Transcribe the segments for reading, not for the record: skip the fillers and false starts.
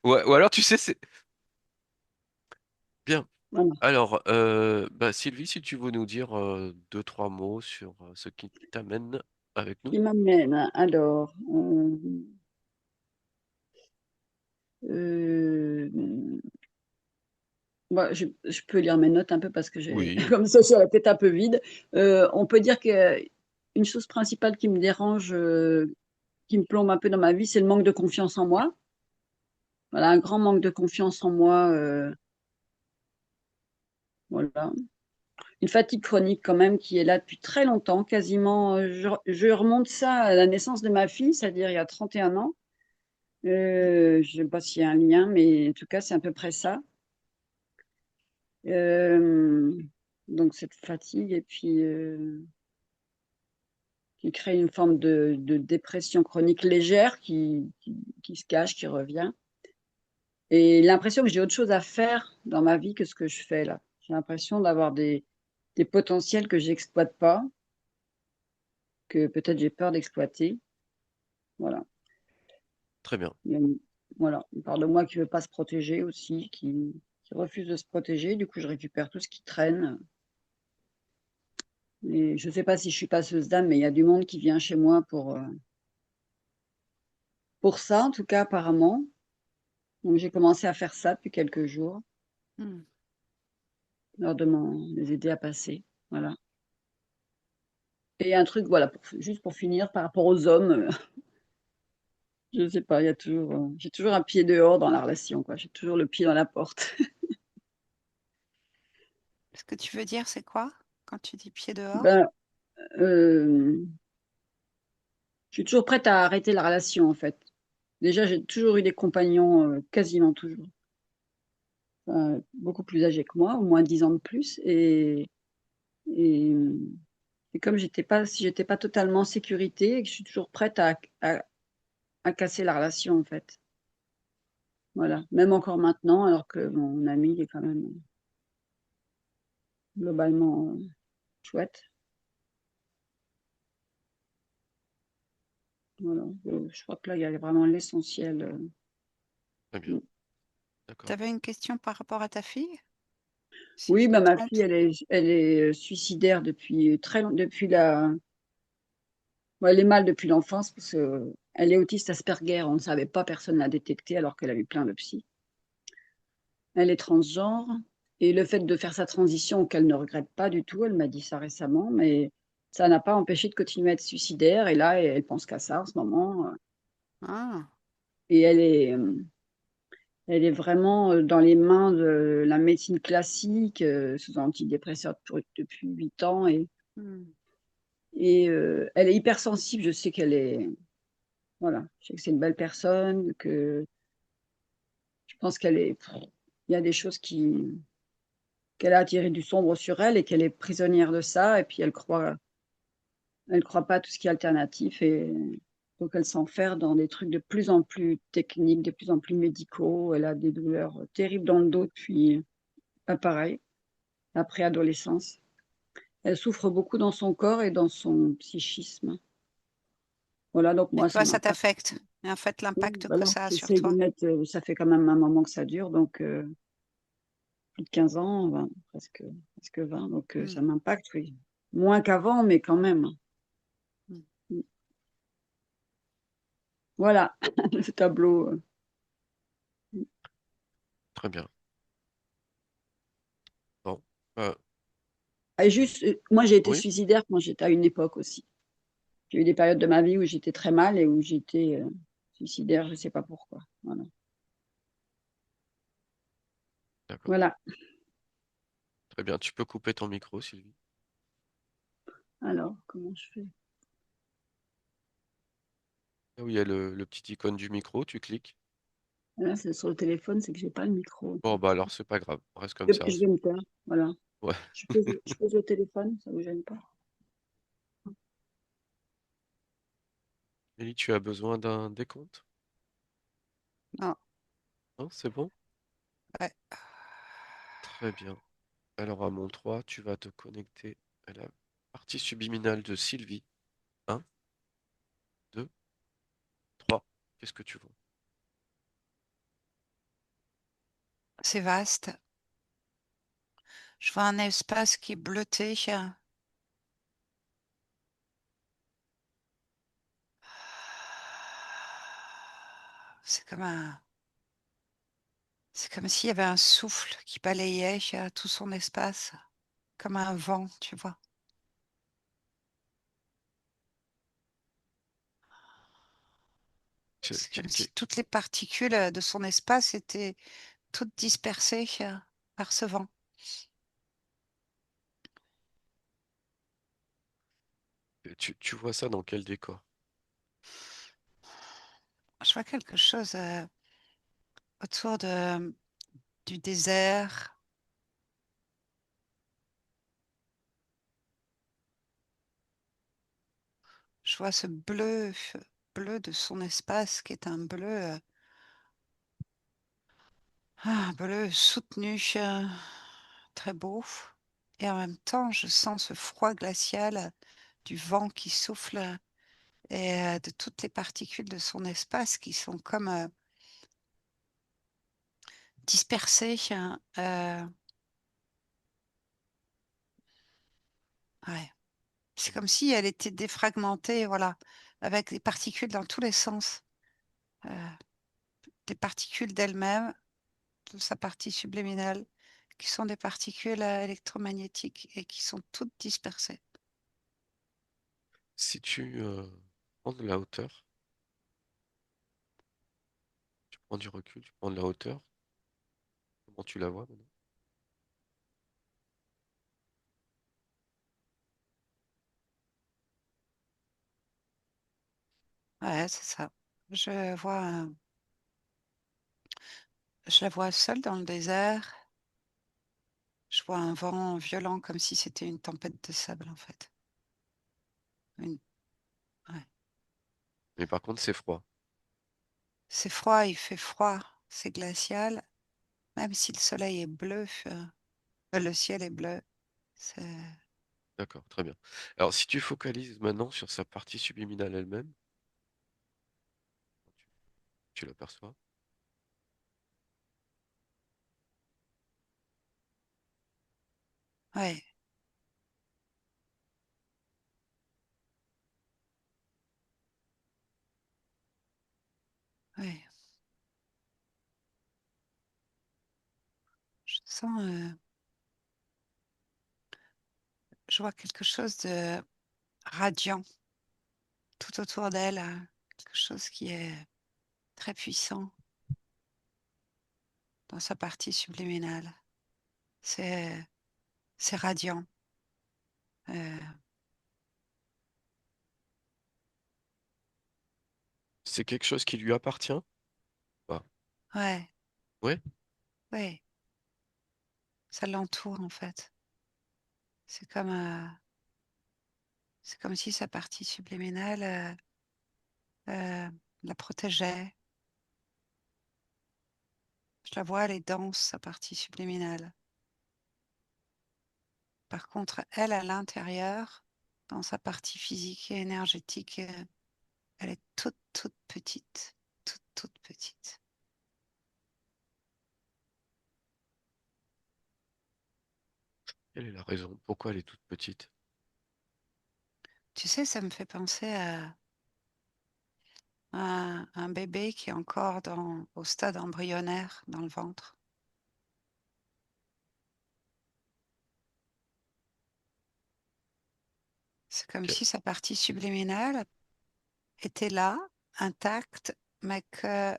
Ouais. Ou alors, tu sais, c'est bien. Voilà. Alors, bah, Sylvie, si tu veux nous dire deux, trois mots sur ce qui t'amène avec nous. Qui m'amène alors. Euh, je peux lire mes notes un peu parce que j'ai, Oui, comme ça, sur la tête un peu vide. On peut dire que une chose principale qui me dérange, qui me plombe un peu dans ma vie, c'est le manque de confiance en moi. Voilà, un grand manque de confiance en moi. Voilà. Une fatigue chronique quand même qui est là depuis très longtemps, quasiment. Je remonte ça à la naissance de ma fille, c'est-à-dire il y a 31 ans. Je ne sais pas s'il y a un lien, mais en tout cas, c'est à peu près ça. Euh, donc cette fatigue et puis qui crée une forme de dépression chronique légère qui se cache, qui revient. Et l'impression que j'ai autre chose à faire dans ma vie que ce que je fais là. J'ai l'impression d'avoir des potentiels que j'exploite pas, que peut-être j'ai peur d'exploiter. Voilà. très bien. Il y a une- voilà. Une part de moi qui veut pas se protéger aussi, qui refuse de se protéger. Du coup, je récupère tout ce qui traîne. Et je sais pas si je suis passeuse d'âme, mais il y a du monde qui vient chez moi pour ça, en tout cas, apparemment. Donc, j'ai commencé à faire ça depuis quelques jours, Hmm. les aider à passer. Voilà. Et un truc, voilà, juste pour finir, par rapport aux hommes, je sais pas, il y a toujours, j'ai toujours un pied dehors dans la relation, quoi. J'ai toujours le pied dans la porte. Ce que tu veux dire, c'est quoi quand tu dis pied dehors? Ben, euh, je suis toujours prête à arrêter la relation, en fait. Déjà, j'ai toujours eu des compagnons, quasiment toujours, beaucoup plus âgés que moi, au moins 10 ans de plus. Et, et comme si j'étais pas totalement en sécurité, et que je suis toujours prête à casser la relation, en fait. Voilà. Même encore maintenant, alors que mon ami, il est quand même globalement chouette. Voilà. Je crois que là, il y a vraiment l'essentiel. Très bien. Mm. D'accord. Tu avais une question par rapport à ta fille, si Oui, je me bah, ma trompe? fille, elle est suicidaire depuis très longtemps, bon, elle est mal depuis l'enfance parce que elle est autiste Asperger. On ne savait pas, personne l'a détecté alors qu'elle a eu plein de psy. Elle est transgenre et le fait de faire sa transition qu'elle ne regrette pas du tout, elle m'a dit ça récemment, mais ça n'a pas empêché de continuer à être suicidaire et là, elle pense qu'à ça en ce moment. Ah, Et elle est vraiment dans les mains de la médecine classique, sous antidépresseur depuis 8 ans hmm. et elle est hypersensible. Je sais qu'elle est, voilà, je sais que c'est une belle personne, que je pense il y a des choses qu'elle a attiré du sombre sur elle et qu'elle est prisonnière de ça et puis elle croit pas à tout ce qui est alternatif et donc elle s'enferre dans des trucs de plus en plus techniques, de plus en plus médicaux. Elle a des douleurs terribles dans le dos depuis, pas pareil, après adolescence. Elle souffre beaucoup dans son corps et dans son psychisme. Voilà, donc Et moi, ça toi, ça m'impacte. t'affecte. Et en fait, Oui, l'impact que voilà, ça a sur j'essaie de toi. mettre, ça fait quand même un moment que ça dure, donc plus de 15 ans, presque 20, donc Hmm, ça m'impacte, oui. Moins qu'avant, mais quand même. hmm. Voilà, le tableau. Très bien. Bon. Euh, Et juste, moi, j'ai été oui, suicidaire quand j'étais à une époque aussi. J'ai eu des périodes de ma vie où j'étais très mal et où j'étais suicidaire, je ne sais pas pourquoi. Voilà. d'accord. Voilà. Très bien. Tu peux couper ton micro, Sylvie. Alors, comment je fais? Là où il y a le petit icône du micro, tu cliques. Là, c'est sur le téléphone, c'est que j'ai pas le micro. Bon, bah alors, c'est pas grave. Reste comme Je ça. je vais me taire. Voilà. Ouais. Je pose le téléphone, ça ne vous gêne pas. Élie, tu as besoin d'un décompte? Non, Non, c'est bon? ouais. Très bien. Alors, à mon 3, tu vas te connecter à la partie subliminale de Sylvie. Un, 2, 3. Qu'est-ce que tu vois? c'est vaste. Je vois un espace qui est bleuté. C'est comme c'est comme s'il y avait un souffle qui balayait tout son espace, comme un vent, tu vois. Que- C'est que- comme si que- toutes les particules de son espace étaient toutes dispersées par ce vent. tu vois ça dans quel décor? Je vois quelque chose autour du désert. Je vois ce bleu de son espace qui est un bleu, un bleu soutenu, très beau. Et en même temps, je sens ce froid glacial du vent qui souffle et de toutes les particules de son espace qui sont comme dispersées. Ouais. C'est comme si elle était défragmentée, voilà, avec des particules dans tous les sens. Euh, des particules d'elle-même, de sa partie subliminale, qui sont des particules électromagnétiques et qui sont toutes dispersées. Si tu prends de la hauteur, tu prends du recul, tu prends de la hauteur, comment tu la vois maintenant? Ouais, c'est ça. Je vois, je la vois seule dans le désert. Je vois un vent violent comme si c'était une tempête de sable en fait. Une- ouais. Mais par contre, c'est froid. C'est froid, il fait froid, c'est glacial. Même si le soleil est bleu, le ciel est bleu. C'est D'accord, très bien. Alors, si tu focalises maintenant sur sa partie subliminale elle-même, tu l'aperçois. ouais, ouais. Je sens, je vois quelque chose de radiant tout autour d'elle, quelque chose qui est très puissant dans sa partie subliminale. C'est, c'est radiant. Euh, C'est quelque chose qui lui appartient? Pas. ouais, Ouais, ouais, ça l'entoure en fait. C'est comme, c'est comme si sa partie subliminale la protégeait. Je la vois, elle est dense, sa partie subliminale. Par contre, elle, à l'intérieur, dans sa partie physique et énergétique, elle est toute petite, toute petite. quelle est la raison? Pourquoi elle est toute petite? Tu sais, ça me fait penser à un bébé qui est encore au stade embryonnaire dans le ventre. C'est comme Que- si sa partie subliminale était là, intacte, mais que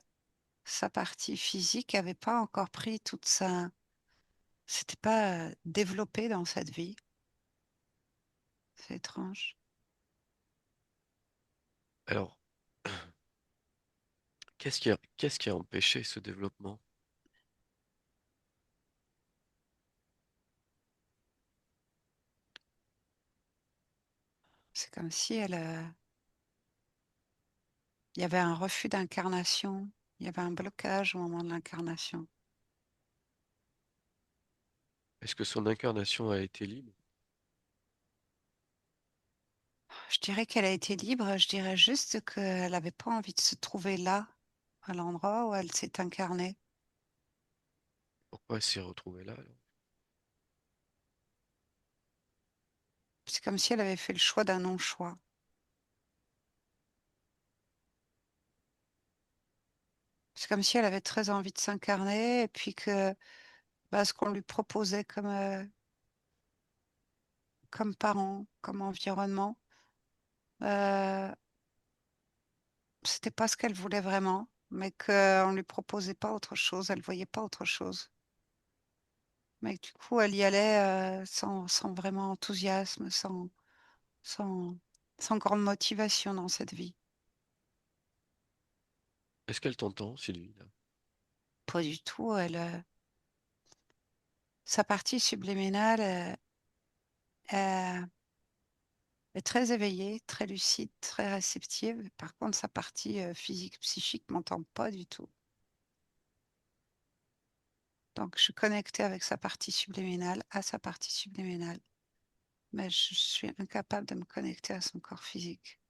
sa partie physique n'avait pas encore pris toute sa... C'était pas développé dans cette vie. C'est étrange. Alors, qu'est-ce qui a empêché ce développement? C'est comme si elle, il y avait un refus d'incarnation, il y avait un blocage au moment de l'incarnation. Est-ce que son incarnation a été libre? Je dirais qu'elle a été libre, je dirais juste qu'elle n'avait pas envie de se trouver là, à l'endroit où elle s'est incarnée. Ouais, s'est retrouvée là, alors. C'est comme si elle avait fait le choix d'un non-choix. C'est comme si elle avait très envie de s'incarner et puis que bah, ce qu'on lui proposait comme parent, comme environnement, euh, c'était pas ce qu'elle voulait vraiment, mais qu'on lui proposait pas autre chose, elle voyait pas autre chose. Mais que du coup, elle y allait sans vraiment enthousiasme, sans, sans grande motivation dans cette vie. Est-ce qu'elle t'entend, Sylvie, là? Pas du tout. Sa partie subliminale est très éveillée, très lucide, très réceptive. Par contre, sa partie physique, psychique m'entend pas du tout. Donc, je suis connectée avec sa partie subliminale, à sa partie subliminale, mais je suis incapable de me connecter à son corps physique.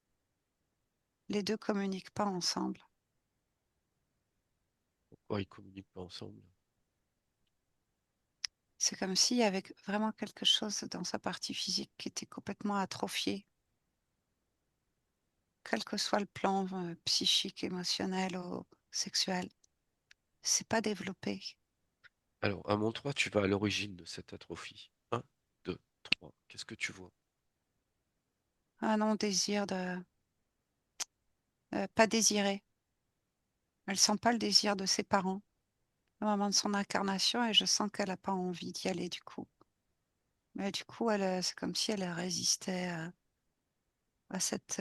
Les deux communiquent pas ensemble. Pourquoi ils communiquent pas ensemble? C'est comme s'il y avait vraiment quelque chose dans sa partie physique qui était complètement atrophié, quel que soit le plan psychique, émotionnel ou sexuel. C'est pas développé. Alors, à mon 3, tu vas à l'origine de cette atrophie. Un, 2, 3. Qu'est-ce que tu vois? Un non-désir de... pas désiré. Elle sent pas le désir de ses parents au moment de son incarnation et je sens qu'elle n'a pas envie d'y aller du coup. Mais du coup, c'est comme si elle résistait à cette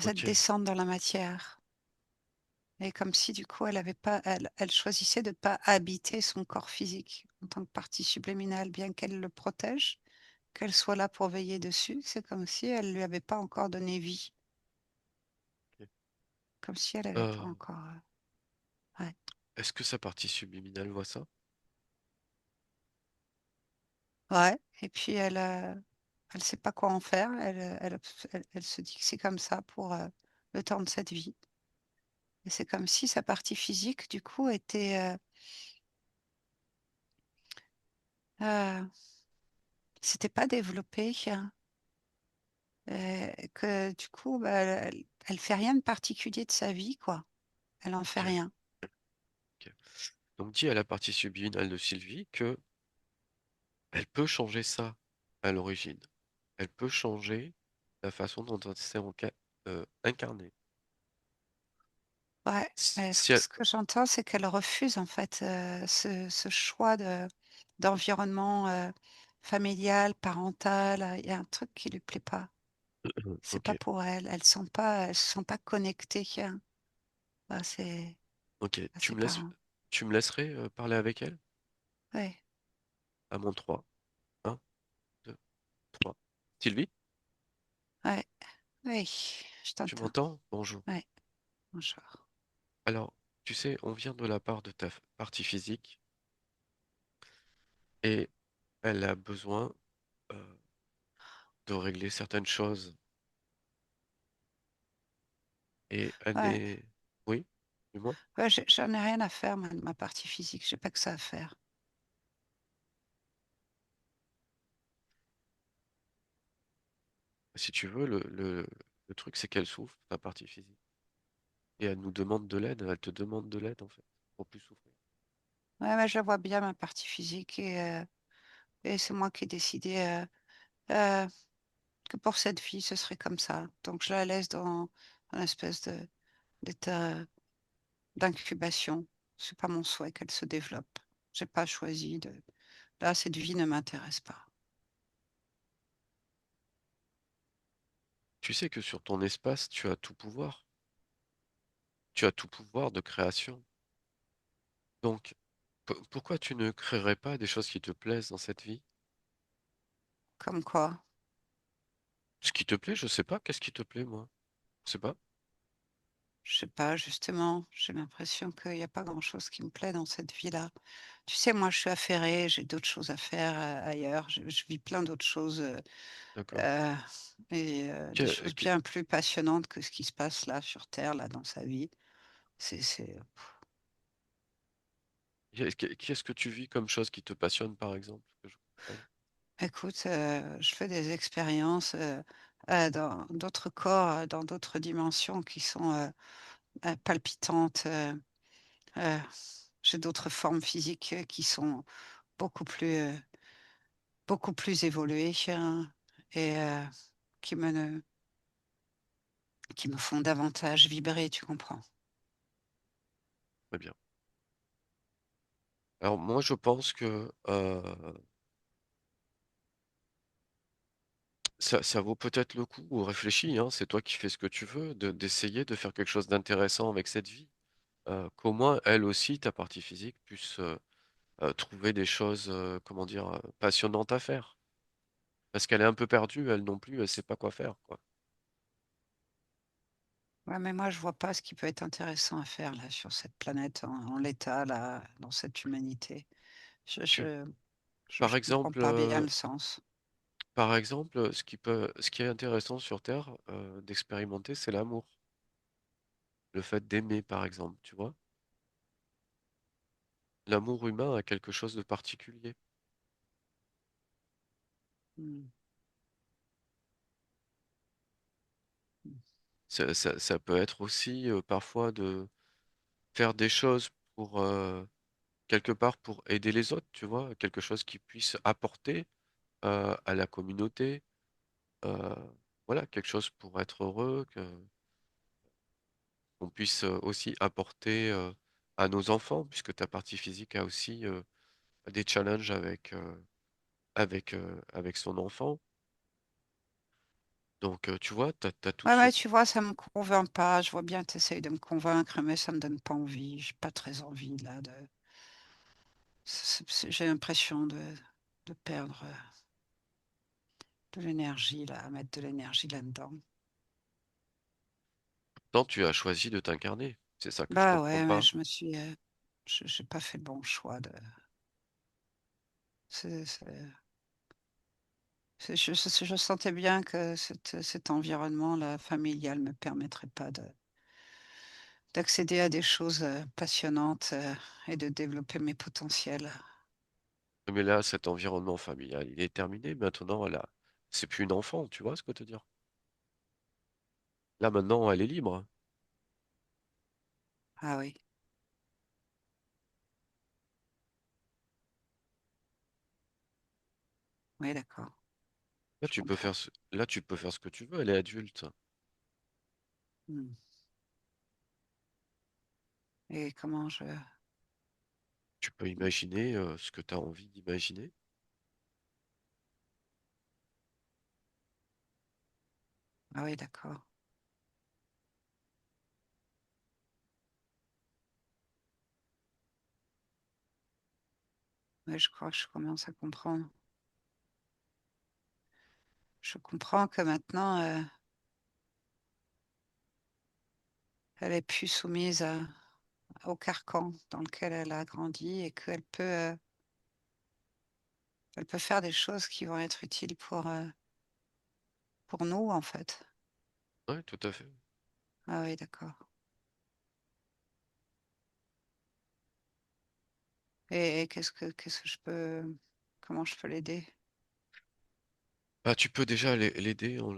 Ok, descente dans la matière. Et comme si du coup, elle avait pas, elle choisissait de ne pas habiter son corps physique en tant que partie subliminale, bien qu'elle le protège, qu'elle soit là pour veiller dessus. C'est comme si elle lui avait pas encore donné vie, ok. comme si elle n'avait pas Euh, encore. Ouais. Est-ce que sa partie subliminale voit ça? Ouais. Et puis elle sait pas quoi en faire. Elle se dit que c'est comme ça pour le temps de cette vie. Et c'est comme si sa partie physique, du coup, euh, s'était pas développée. Hein. Que du coup, bah, elle fait rien de particulier de sa vie, quoi. Elle en fait Ok, rien. ok. Donc dis à la partie subliminale de Sylvie que elle peut changer ça à l'origine. Elle peut changer la façon dont elle s'est incarnée. Ouais. Si, Mais si elle- ce que j'entends, c'est qu'elle refuse en fait ce choix d'environnement familial, parental. Il y a un truc qui lui plaît pas. C'est Ok, pas pour elle. Elle se sent pas connectée hein, ok. à ses parents. Tu me laisserais parler avec elle? Ouais, À mon 3. Un, 2, 3. Sylvie, ouais, oui, je tu t'entends. m'entends? Bonjour. Ouais, bonjour. Alors, tu sais, on vient de la part de ta partie physique et elle a besoin euh, de régler certaines choses. Et elle Ouais, n'est... Oui, dis-moi. ouais, j'en ai rien à faire moi, de ma partie physique. J'ai pas que ça à faire. Si tu veux, le truc, c'est qu'elle souffre, ta partie physique. Et elle nous demande de l'aide, elle te demande de l'aide, en fait, pour plus souffrir. Ouais, mais je vois bien ma partie physique et c'est moi qui ai décidé euh, que pour cette vie, ce serait comme ça. Donc je la laisse dans une espèce d'état d'incubation. C'est pas mon souhait qu'elle se développe. J'ai pas choisi de. Là, cette vie ne m'intéresse pas. Tu sais que sur ton espace, tu as tout pouvoir. Tu as tout pouvoir de création. Donc, pourquoi tu ne créerais pas des choses qui te plaisent dans cette vie? Comme quoi, Ce qui te plaît, je sais pas. Qu'est-ce qui te plaît, moi? Je sais pas. je sais pas, justement, j'ai l'impression qu'il n'y a pas grand-chose qui me plaît dans cette vie-là. Tu sais, moi, je suis affairée, j'ai d'autres choses à faire ailleurs. Je vis plein d'autres choses D'accord. euh, et des Que- choses que- bien plus passionnantes que ce qui se passe là sur Terre, là, dans sa vie. c'est... Qu'est-ce que tu vis comme chose qui te passionne, par exemple, que je comprenne? Écoute, je fais des expériences dans d'autres corps, dans d'autres dimensions qui sont palpitantes. Euh, j'ai d'autres formes physiques qui sont beaucoup plus, euh, beaucoup plus évoluées et qui qui me font davantage vibrer, tu comprends? Très bien. Alors moi, je pense que ça vaut peut-être le coup, ou réfléchis, hein, c'est toi qui fais ce que tu veux, d'essayer de faire quelque chose d'intéressant avec cette vie. Qu'au moins, elle aussi, ta partie physique, puisse trouver des choses, comment dire, passionnantes à faire. Parce qu'elle est un peu perdue, elle non plus, elle sait pas quoi faire, quoi. Ouais, mais moi, je vois pas ce qui peut être intéressant à faire là sur cette planète en l'état là, dans cette humanité. Je, Tu, je, par je comprends exemple, pas bien le sens. ce qui est intéressant sur Terre, d'expérimenter, c'est l'amour. Le fait d'aimer, par exemple, tu vois. L'amour humain a quelque chose de particulier. Hmm. Ça peut être aussi parfois de faire des choses pour quelque part pour aider les autres, tu vois, quelque chose qui puisse apporter à la communauté, euh, voilà, quelque chose pour être heureux, qu'on puisse aussi apporter à nos enfants, puisque ta partie physique a aussi des challenges avec son enfant. Donc, tu vois, t'as tout Ouais, ce... ouais, tu vois, ça me convainc pas. Je vois bien, tu essayes de me convaincre, mais ça me donne pas envie. J'ai pas très envie là de. J'ai l'impression de perdre de l'énergie là, à mettre de l'énergie là-dedans. Tant tu as choisi de t'incarner. C'est ça que je Bah comprends ouais, mais pas. je me suis, j'ai pas fait le bon choix de. c'est- c'est- je sentais bien que cet environnement-là familial me permettrait pas d'accéder à des choses passionnantes et de développer mes potentiels. Mais là, cet environnement familial, il est terminé. Maintenant, c'est plus une enfant, tu vois ce que je veux te dire? Là, maintenant, elle est libre. Ah oui, oui, d'accord, je comprends. Là, tu peux faire ce que tu veux. Elle est adulte. Hmm. Et comment je... Tu peux imaginer ce que tu as envie d'imaginer. Ah oui, d'accord. Oui, je crois que je commence à comprendre. Je comprends que maintenant, elle est plus soumise au carcan dans lequel elle a grandi et qu'elle peut, elle peut faire des choses qui vont être utiles pour nous, en fait. Oui, tout à fait. Ah oui, d'accord. Et qu'est-ce que je peux, comment je peux l'aider? Bah, tu peux déjà l'aider en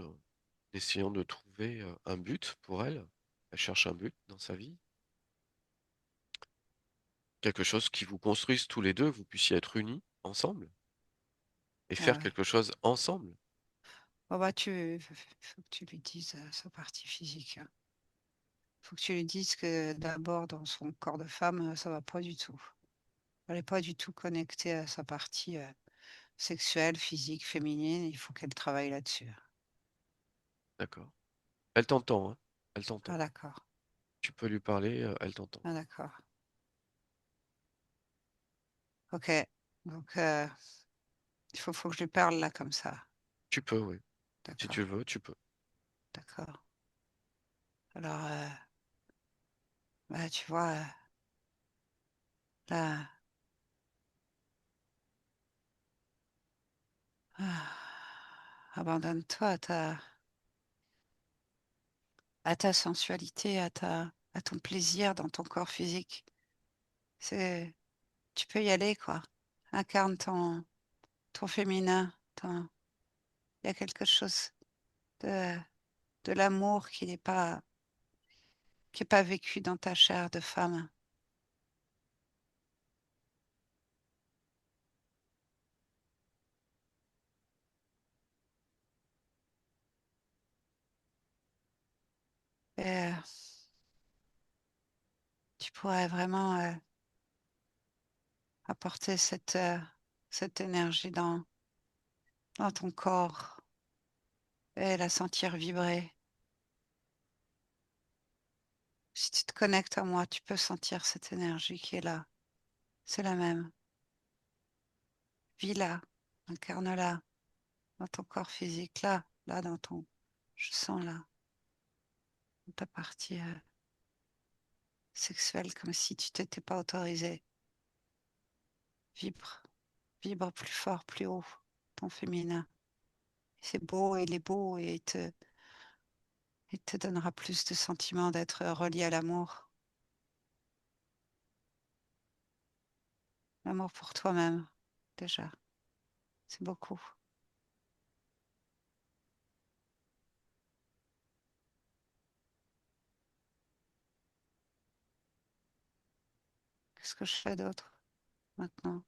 essayant de trouver un but pour elle. Elle cherche un but dans sa vie. Quelque chose qui vous construise tous les deux, vous puissiez être unis ensemble et Ah faire ouais. quelque chose ensemble. Bon, bah, faut que tu lui dises sa partie physique. Faut que tu lui dises que d'abord, dans son corps de femme, ça va pas du tout. Elle n'est pas du tout connectée à sa partie sexuelle, physique, féminine. Il faut qu'elle travaille là-dessus. D'accord. Elle t'entend, hein. Elle Ah t'entend. d'accord. Tu peux lui parler, elle t'entend. Ah d'accord. Ok. Donc, faut que je lui parle là comme ça. Tu peux, oui. Si tu D'accord. veux, tu peux. D'accord. Alors, bah, tu vois, là, ah, abandonne-toi à ta sensualité, à ta... à ton plaisir dans ton corps physique. C'est, tu peux y aller, quoi. Incarne ton féminin. Il y a quelque chose de, de l'amour qui n'est pas vécu dans ta chair de femme. Et, tu pourrais vraiment apporter cette énergie dans ton corps et la sentir vibrer. Si tu te connectes à moi, tu peux sentir cette énergie qui est là. C'est la même. Vis-la, incarne-la dans ton corps physique, là, dans ton... Je sens là, dans ta partie sexuelle, comme si tu t'étais pas autorisé. Vibre, vibre plus fort, plus haut, ton féminin. C'est beau, il est beau et il te donnera plus de sentiments d'être relié à l'amour. L'amour pour toi-même, déjà. C'est beaucoup. Qu'est-ce que je fais d'autre maintenant?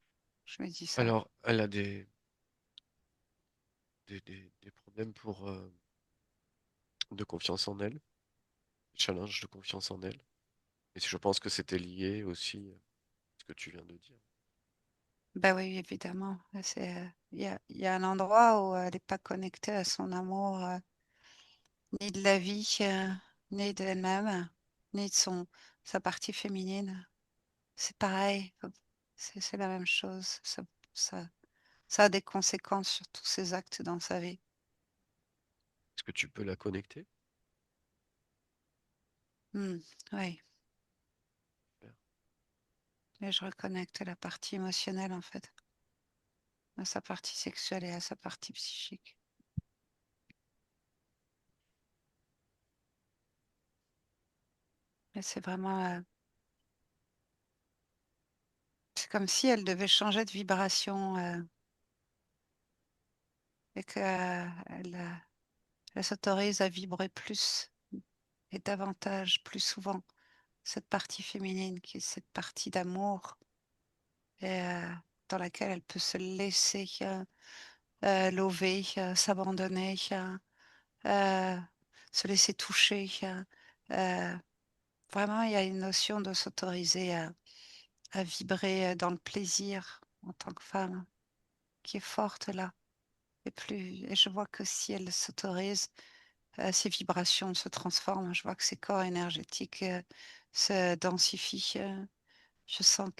Je me dis ça. Alors, elle a des problèmes de confiance en elle, challenge de confiance en elle. Et je pense que c'était lié aussi à ce que tu viens de dire. Ben oui, évidemment. Il y a un endroit où elle n'est pas connectée à son amour, ni de la vie, ni d'elle-même, ni de sa partie féminine. C'est pareil. C'est la même chose. Ça, ça a des conséquences sur tous ses actes dans sa vie. Est-ce que tu peux la connecter? Hmm, oui. Et je reconnecte la partie émotionnelle, en fait, à sa partie sexuelle et à sa partie psychique. Et c'est vraiment, c'est comme si elle devait changer de vibration et elle s'autorise à vibrer plus et davantage, plus souvent, cette partie féminine qui est cette partie d'amour et dans laquelle elle peut se laisser lever, s'abandonner, euh, se laisser toucher. Euh, Vraiment, il y a une notion de s'autoriser à vibrer dans le plaisir en tant que femme qui est forte là. Et je vois que si elle s'autorise, ces vibrations se transforment. Je vois que ses corps énergétiques se densifient. Je sens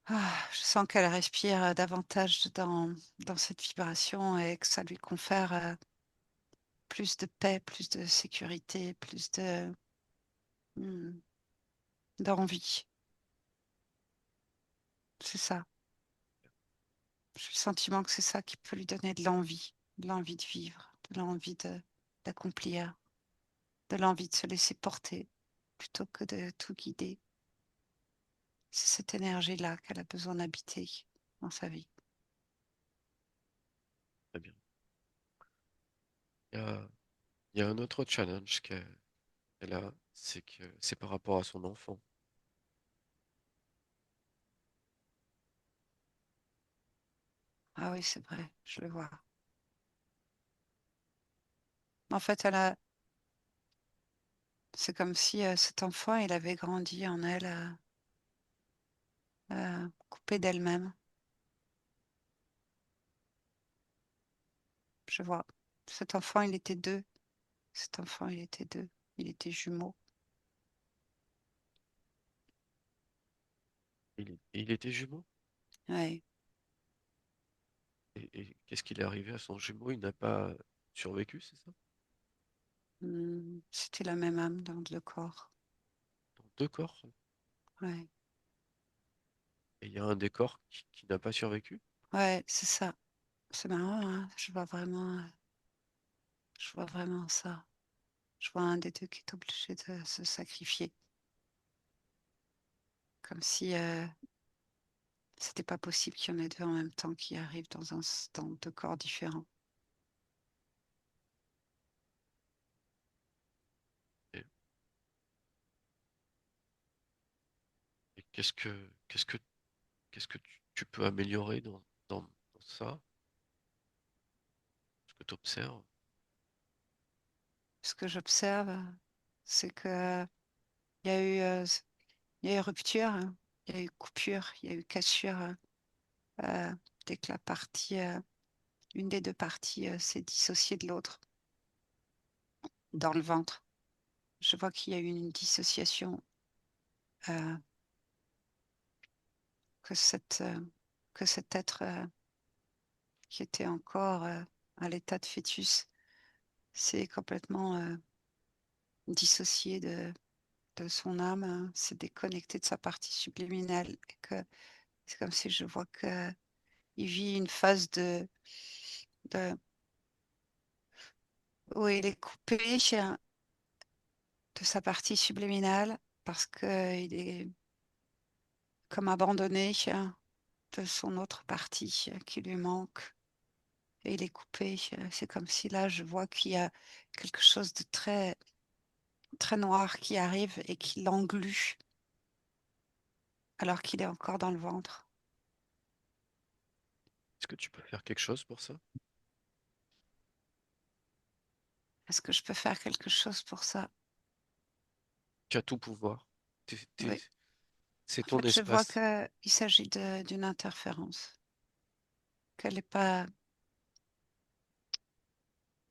je sens qu'elle respire davantage dans cette vibration et que ça lui confère plus de paix, plus de sécurité, plus hmm, d'envie. C'est ça. J'ai le sentiment que c'est ça qui peut lui donner de l'envie de vivre, de l'envie d'accomplir, de l'envie de se laisser porter plutôt que de tout guider. C'est cette énergie-là qu'elle a besoin d'habiter dans sa vie. Très bien. Il y a, il y a un autre challenge qu'elle a, c'est que c'est par rapport à son enfant. Ah oui, c'est vrai, je le vois. En fait, c'est comme si cet enfant, il avait grandi en elle, coupé d'elle-même. Je vois. Cet enfant, il était deux. Cet enfant, il était deux. Il était jumeau. Il était jumeau? Ouais. Et qu'est-ce qu'il est arrivé à son jumeau? Il n'a pas survécu, c'est ça? C'était la même âme dans le corps. Dans deux corps? Ouais. Et il y a un des corps qui n'a pas survécu? Ouais, c'est ça. C'est marrant, hein. Je vois vraiment ça. Je vois un des deux qui est obligé de se sacrifier. Comme si c'était pas possible qu'il y en ait deux en même temps qui arrivent dans deux corps différents. Et, et qu'est-ce que tu peux améliorer dans ça, ce que tu observes? Ce que j'observe, c'est que il y a eu, il y a eu rupture, hein. Il y a eu coupure, il y a eu cassure euh, dès que une des deux parties s'est dissociée de l'autre dans le ventre. Je vois qu'il y a eu une dissociation, euh, que que cet être qui était encore à l'état de fœtus s'est complètement dissocié de son âme, hein, s'est déconnecté de sa partie subliminale. Et que c'est comme si je vois que il vit une phase de où il est coupé de sa partie subliminale parce qu'il est comme abandonné de son autre partie qui lui manque et il est coupé. C'est comme si là, je vois qu'il y a quelque chose de très, très noir qui arrive et qui l'englue alors qu'il est encore dans le ventre. Est-ce que tu peux faire quelque chose pour ça? Est-ce que je peux faire quelque chose pour ça? Tu as tout pouvoir. Oui. C'est En ton fait, je vois espace. qu'il s'agit d'une interférence, qu'elle n'est pas.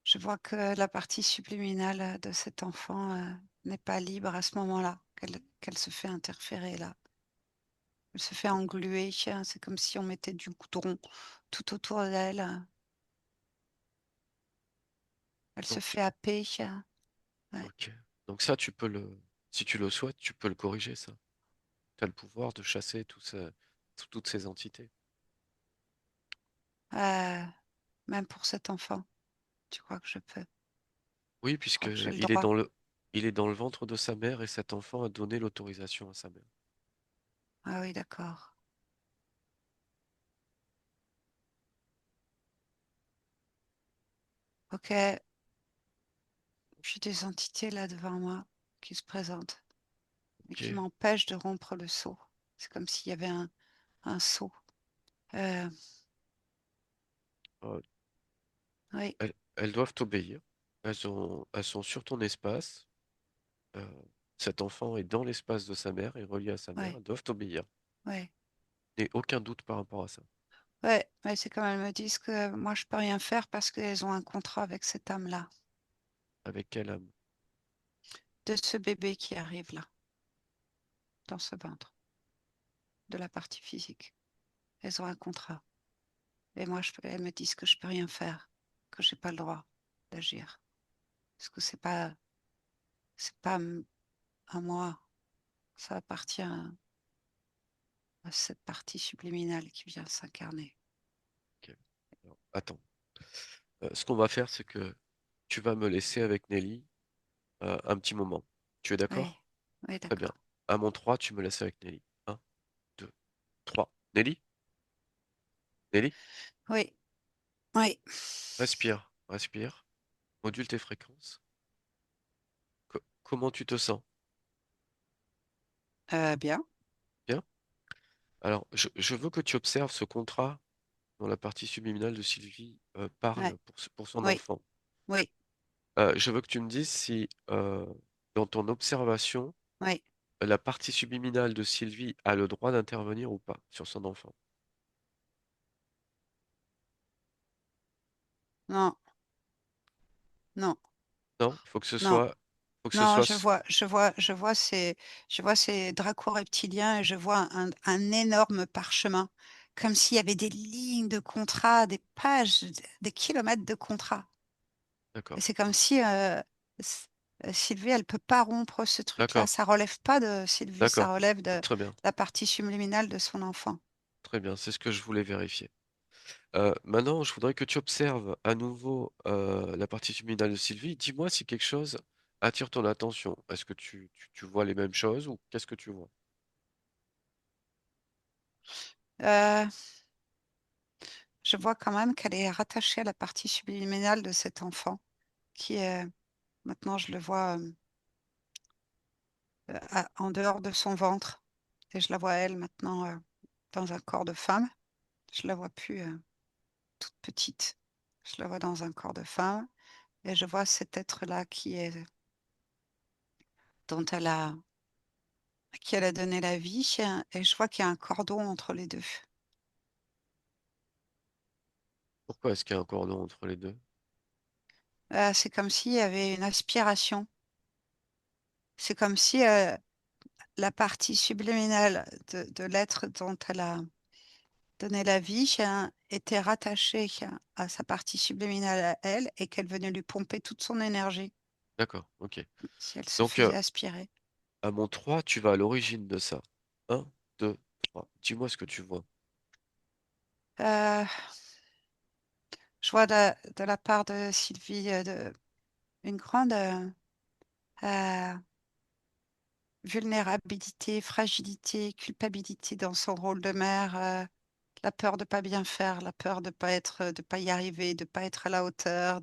Je vois que la partie subliminale de cet enfant n'est pas libre à ce moment-là, qu'elle se fait interférer là. Elle se fait engluer, c'est comme si on mettait du goudron tout autour d'elle. Elle se Donc, fait happer. Ouais. ok. Donc ça, si tu le souhaites, tu peux le corriger, ça. Tu as le pouvoir de chasser toutes ces entités. Euh, Même pour cet enfant, tu crois que je peux? Oui, Je puisque crois que j'ai le droit. il est dans le ventre de sa mère et cet enfant a donné l'autorisation à sa mère. Ah oui, d'accord. Ok, j'ai des entités là devant moi qui se présentent et Ok. qui m'empêchent de rompre le seau. C'est comme s'il y avait un seau. Euh, Euh, oui, elles doivent t'obéir. Elles sont sur ton espace. Euh, Cet enfant est dans l'espace de sa mère et relié à sa mère. oui, Elles doivent t'obéir. oui. Et aucun doute par rapport à ça. Ouais, ouais, c'est comme elles me disent que moi je peux rien faire parce qu'elles ont un contrat avec cette âme-là, Avec quelle âme? de ce bébé qui arrive là, dans ce ventre, de la partie physique. Elles ont un contrat. Et moi, elles me disent que je peux rien faire, que j'ai pas le droit d'agir. Parce que c'est pas à moi, ça appartient à cette partie subliminale qui vient s'incarner. Ok. Alors, attends. Ce qu'on va faire, c'est que tu vas me laisser avec Nelly un petit moment. Tu es Oui, d'accord? oui, Très bien. d'accord. À mon 3, tu me laisses avec Nelly. Un, 2, 3. Nelly? Nelly? Oui, oui. Respire, respire. Module tes fréquences. Comment tu te sens? Bien, Bien? Alors, je veux que tu observes ce contrat dont la partie subliminale de Sylvie ouais, parle pour son oui, enfant. oui, Je veux que tu me dises si, dans ton observation, oui. la partie subliminale de Sylvie a le droit d'intervenir ou pas sur son enfant. Non, non, Non? non. Faut que ce Non, soit, je vois ces dracos reptiliens et je vois un énorme parchemin, comme s'il y avait des lignes de contrats, des pages, des kilomètres de contrats. Et d'accord, c'est comme si Sylvie, elle peut pas rompre ce truc-là. d'accord, Ça relève pas de Sylvie, ça d'accord. relève de Très bien, la partie subliminale de son enfant. très bien. C'est ce que je voulais vérifier. Maintenant, je voudrais que tu observes à nouveau la partie subliminale de Sylvie. Dis-moi si quelque chose attire ton attention? Est-ce que tu vois les mêmes choses ou qu'est-ce que tu vois? Euh, je vois quand même qu'elle est rattachée à la partie subliminale de cet enfant, qui est, maintenant je le vois en dehors de son ventre. Et je la vois elle maintenant dans un corps de femme. Je la vois plus toute petite. Je la vois dans un corps de femme. Et je vois cet être-là dont elle a, qui elle a donné la vie. Et je vois qu'il y a un cordon entre les deux. Pourquoi est-ce qu'il y a un cordon entre les 2? C'est comme s'il y avait une aspiration. C'est comme si la partie subliminale de l'être dont elle a donné la vie était rattachée à sa partie subliminale à elle et qu'elle venait lui pomper toute son énergie D'accord, OK. si elle se Donc, faisait aspirer. à mon 3, tu vas à l'origine de ça. Un, 2, 3. Dis-moi ce que tu vois. Euh, je vois de la part de Sylvie une grande euh, vulnérabilité, fragilité, culpabilité dans son rôle de mère, la peur de pas bien faire, la peur de pas y arriver, de pas être à la hauteur,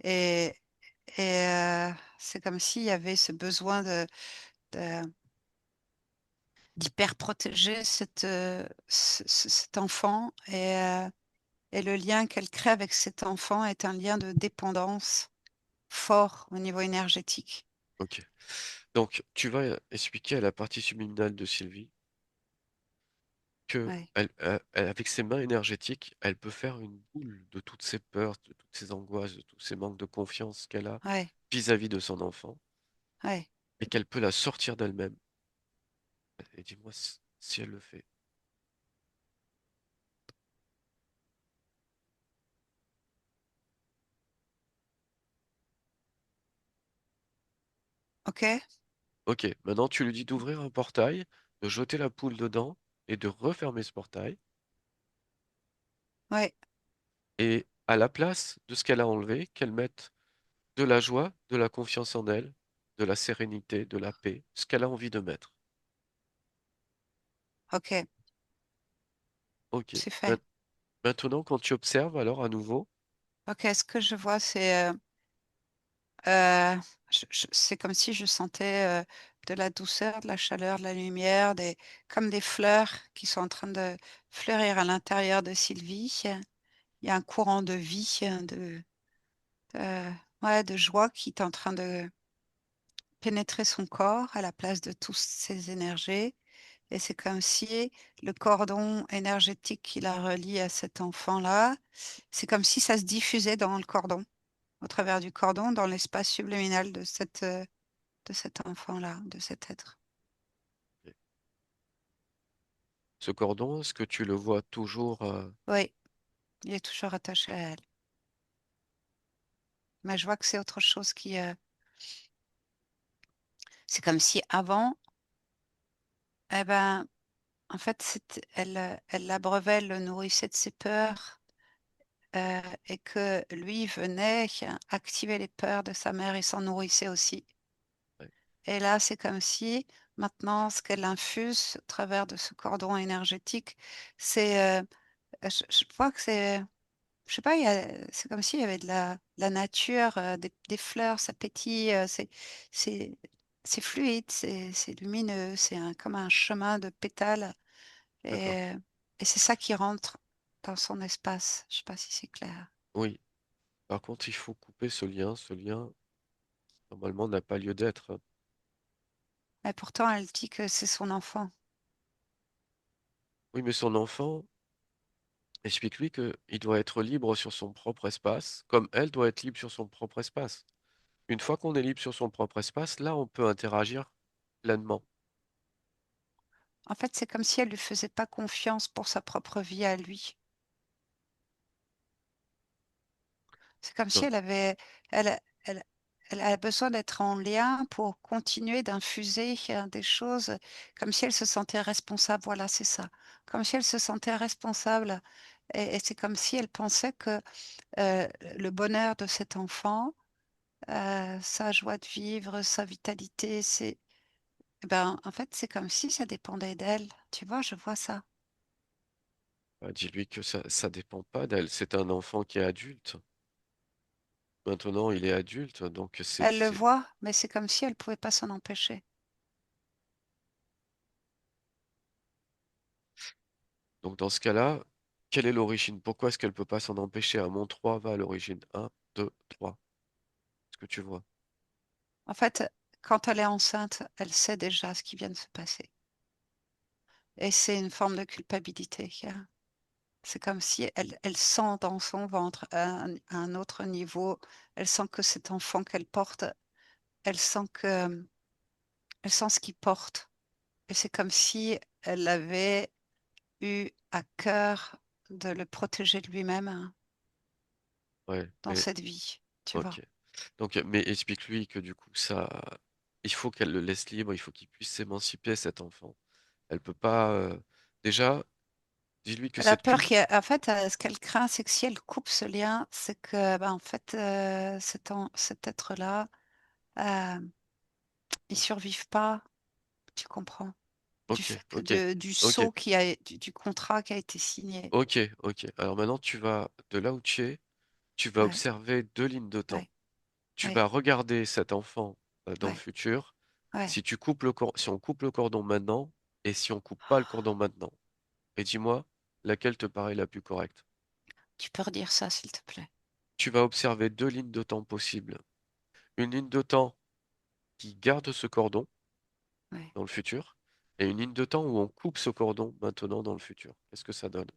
et, c'est comme s'il y avait ce besoin de- d'hyper protéger cet enfant, et le lien qu'elle crée avec cet enfant est un lien de dépendance fort au niveau énergétique. OK. Donc, tu vas expliquer à la partie subliminale de Sylvie que Ouais, avec ses mains énergétiques, elle peut faire une boule de toutes ses peurs, de toutes ses angoisses, de tous ses manques de confiance qu'elle a ouais, vis-à-vis de son enfant ouais. et qu'elle peut la sortir d'elle-même. Et dis-moi si elle le fait. Ok, OK, maintenant tu lui dis d'ouvrir un portail, de jeter la poule dedans et de refermer ce portail. ouais, Et à la place de ce qu'elle a enlevé, qu'elle mette de la joie, de la confiance en elle, de la sérénité, de la paix, ce qu'elle a envie de mettre. ok, OK. c'est Main- fait. Maintenant, quand tu observes alors à nouveau, Ok, ce que je vois, euh, c'est comme si je sentais de la douceur, de la chaleur, de la lumière, comme des fleurs qui sont en train de fleurir à l'intérieur de Sylvie. Il y a un courant de vie, ouais, de joie qui est en train de pénétrer son corps à la place de toutes ces énergies. Et c'est comme si le cordon énergétique qui la relie à cet enfant-là, c'est comme si ça se diffusait dans le cordon, au travers du cordon, dans l'espace subliminal de cet enfant-là, de cet être. ce cordon, est-ce que tu le vois toujours Oui, il est toujours attaché à elle. Mais je vois que c'est autre chose c'est comme si avant, eh ben, en fait, elle l'abreuvait, elle le nourrissait de ses peurs, et que lui venait activer les peurs de sa mère et s'en nourrissait aussi. ouais, Et là, c'est comme si maintenant, ce qu'elle infuse au travers de ce cordon énergétique, c'est, je vois que c'est, je sais pas, c'est comme s'il y avait de la nature, des fleurs, ça pétille, c'est, c'est fluide, c'est lumineux, comme un chemin de pétales, d'accord. et, et c'est ça qui rentre dans son espace. Je sais pas si c'est clair. Oui. Par contre, il faut couper ce lien. Ce lien, normalement, n'a pas lieu d'être. Mais pourtant, elle dit que c'est son enfant. Oui, mais son enfant, explique-lui qu'il doit être libre sur son propre espace, comme elle doit être libre sur son propre espace. Une fois qu'on est libre sur son propre espace, là, on peut interagir pleinement. En fait, c'est comme si elle lui faisait pas confiance pour sa propre vie à lui. C'est comme si Non. elle, elle, elle a besoin d'être en lien pour continuer d'infuser des choses, comme si elle se sentait responsable. Voilà, c'est ça. Comme si elle se sentait responsable. Et c'est comme si elle pensait que le bonheur de cet enfant sa joie de vivre, sa vitalité, eh ben, en fait, c'est comme si ça dépendait d'elle. Tu vois, je vois ça. Bah, dis-lui que ça dépend pas d'elle. C'est un enfant qui est adulte. Maintenant, il est adulte, donc Elle le voit, mais c'est comme si elle pouvait pas s'en empêcher. donc dans ce cas-là, quelle est l'origine? Pourquoi est-ce qu'elle peut pas s'en empêcher? À mon 3 va à l'origine. Un, 2, 3. Est-ce que tu vois? En fait, quand elle est enceinte, elle sait déjà ce qui vient de se passer. Et c'est une forme de culpabilité, hein. C'est comme si elle sent dans son ventre à un autre niveau, elle sent que cet enfant qu'elle porte, elle sent que, elle sent ce qu'il porte. Et c'est comme si elle avait eu à cœur de le protéger de lui-même, hein, Ouais, dans mais cette vie, tu vois. ok. Donc, mais explique-lui que du coup, il faut qu'elle le laisse libre, il faut qu'il puisse s'émanciper, cet enfant. Elle peut pas. Déjà, dis-lui que Elle a cette peur cul. qu'en fait, ce qu'elle craint, c'est que si elle coupe ce lien, c'est que, ben, en fait, cet être-là, euh, il survive pas, tu comprends, du Ok, fait que ok, du ok, saut du contrat qui a été signé. ok, ok. Alors maintenant, tu vas de là où tu es, tu vas Ouais, observer deux lignes de temps. ouais, Tu ouais, vas regarder cet enfant dans le ouais, futur. ouais. Si on coupe le cordon maintenant et si on coupe pas le cordon maintenant. Et dis-moi, laquelle te paraît la plus correcte? Tu peux redire ça, s'il te plaît. Tu vas observer deux lignes de temps possibles. Une ligne de temps qui garde ce cordon Ouais. dans le futur et une ligne de temps où on coupe ce cordon maintenant dans le futur. Qu'est-ce que ça donne?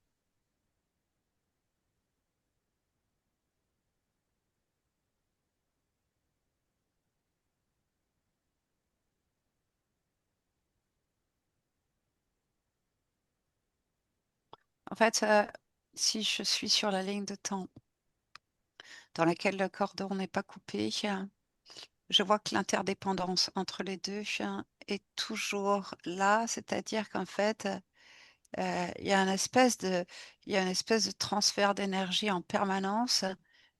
En fait, si je suis sur la ligne de temps dans laquelle le cordon n'est pas coupé, je vois que l'interdépendance entre les deux est toujours là, c'est-à-dire qu'en fait, il y a une espèce de, il y a une espèce de transfert d'énergie en permanence.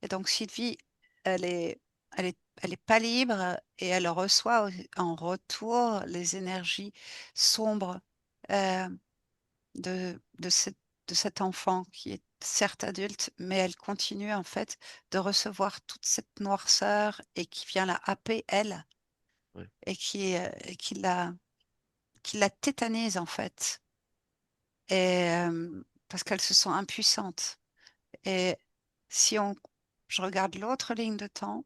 Et donc Sylvie, elle est, elle est pas libre et elle reçoit en retour les énergies sombres euh, de cet enfant qui est certes adulte, mais elle continue en fait de recevoir toute cette noirceur et qui vient la happer elle Ouais, et et qui la tétanise en fait. Et parce qu'elle se sent impuissante. Et si on, je regarde l'autre ligne de temps,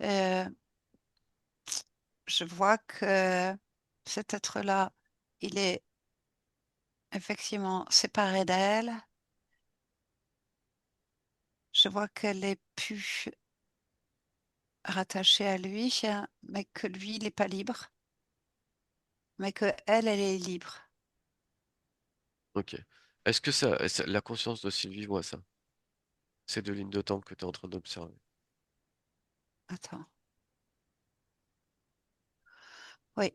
euh, je vois que cet être-là, il est effectivement séparé d'elle. Je vois qu'elle est plus rattachée à lui, mais que lui, il n'est pas libre, mais que elle est libre. ok. Est-ce que la conscience de Sylvie voit ça? Ces deux lignes de temps que tu es en train d'observer. Attends. Oui.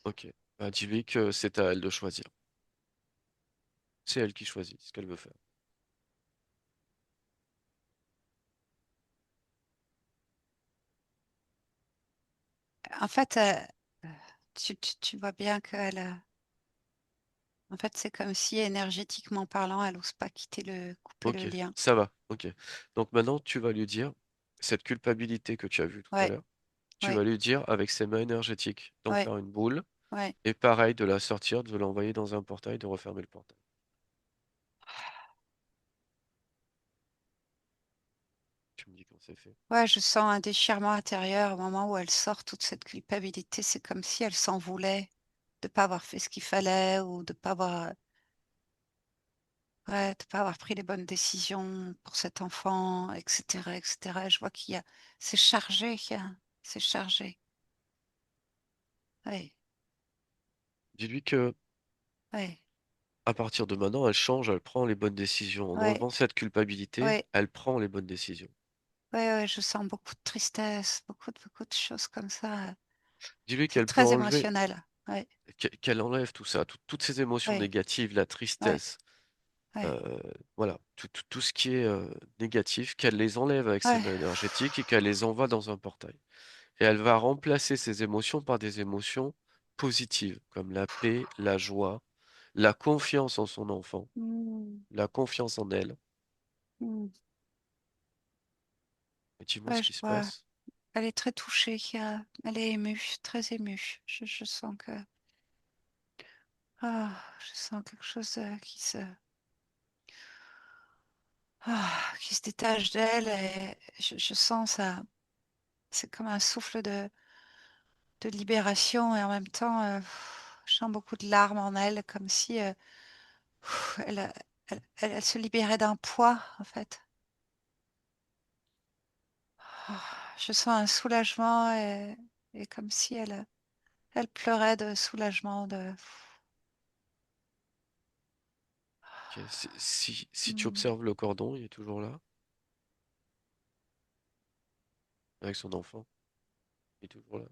Ok. Bah, dis-lui que c'est à elle de choisir. C'est elle qui choisit ce qu'elle veut faire. En fait, tu vois bien qu'elle, en fait, c'est comme si énergétiquement parlant, elle n'ose pas couper le Ok, lien. ça va. Ok. Donc maintenant, tu vas lui dire cette culpabilité que tu as vue tout à Ouais, l'heure. Tu vas ouais, lui dire avec ses mains énergétiques d'en ouais. faire une boule Ouais. et pareil de la sortir, de l'envoyer dans un portail, de refermer le portail. Tu me dis quand c'est fait. Ouais, je sens un déchirement intérieur au moment où elle sort toute cette culpabilité. C'est comme si elle s'en voulait de pas avoir fait ce qu'il fallait ou de pas avoir, ouais, de pas avoir pris les bonnes décisions pour cet enfant, etc., etc. Je vois qu'il y a, c'est chargé, c'est chargé. Ouais, Dis-lui que ouais, à partir de maintenant, elle change, elle prend les bonnes décisions. En ouais, enlevant cette culpabilité, ouais, elle prend les bonnes décisions. ouais, ouais, je sens beaucoup de tristesse, beaucoup de choses comme ça. Dis-lui C'est qu'elle peut très enlever, émotionnel. Ouais, qu'elle enlève tout ça, toutes ces émotions ouais, négatives, la ouais, tristesse. ouais, Voilà, tout ce qui est négatif, qu'elle les enlève avec ses ouais. mains énergétiques et qu'elle les envoie dans un portail. Et elle va remplacer ces émotions par des émotions positives, comme la paix, la joie, la confiance en son enfant, Hmm, la confiance en elle. hmm. Et dis-moi Ouais, ce je qui se vois. passe. Elle est très touchée. Elle est émue, très émue. Je sens que, je sens quelque chose qui se détache d'elle et je sens ça. C'est comme un souffle de libération et en même temps, je sens beaucoup de larmes en elle, comme si elle, elle se libérait d'un poids, en fait. Ah, je sens un soulagement et comme si elle pleurait de soulagement. Ok, si tu Hmm. observes le cordon, il est toujours là, avec son enfant, il est toujours là,